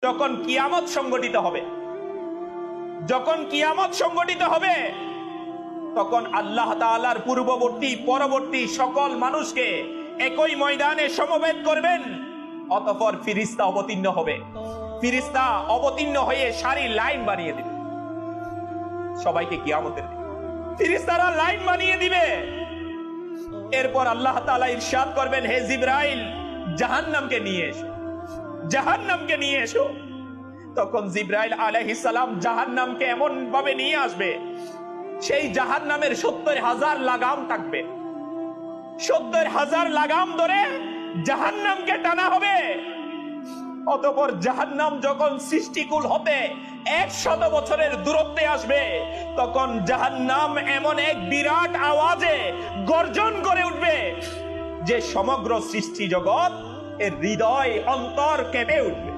তখন কিয়ামত সংগঠিত হবে। যখন কিয়ামত সংগঠিত হবে তখন আল্লাহ তাআলার পূর্ববর্তী পরবর্তী সকল মানুষকে একই ময়দানে সমবেত করবেন। অতঃপর ফিরিস্তা অবতীর্ণ হবে। ফিরিস্তা অবতীর্ণ হয়ে সারি লাইন বানিয়ে দিবে, সবাইকে কিয়ামতের দিন ফিরিস্তারা লাইন বানিয়ে দিবে। এরপর আল্লাহ তাআলা ইরশাদ করবেন, হে জিবরাইল, জাহান্নামকে নিয়ে এসো, জাহান্নামকে নিয়ে এসো। তখন জিবরাইল আলাইহিস সালাম জাহান্নামকে এমন ভাবে নিয়ে আসবে, সেই জাহান্নামের ৭০,০০০ লাগাম থাকবে। ৭০,০০০ লাগাম ধরে জাহান্নামকে টানা হবে। অতঃপর জাহান্নাম যখন সৃষ্টিকুল হতে ১০০ বছরের দূরত্বে আসবে, তখন জাহান্নাম এমন এক বিরাট আওয়াজে গর্জন করে উঠবে যে সমগ্র সৃষ্টি জগৎ এর হৃদয় অন্তর কেঁপে উঠবে।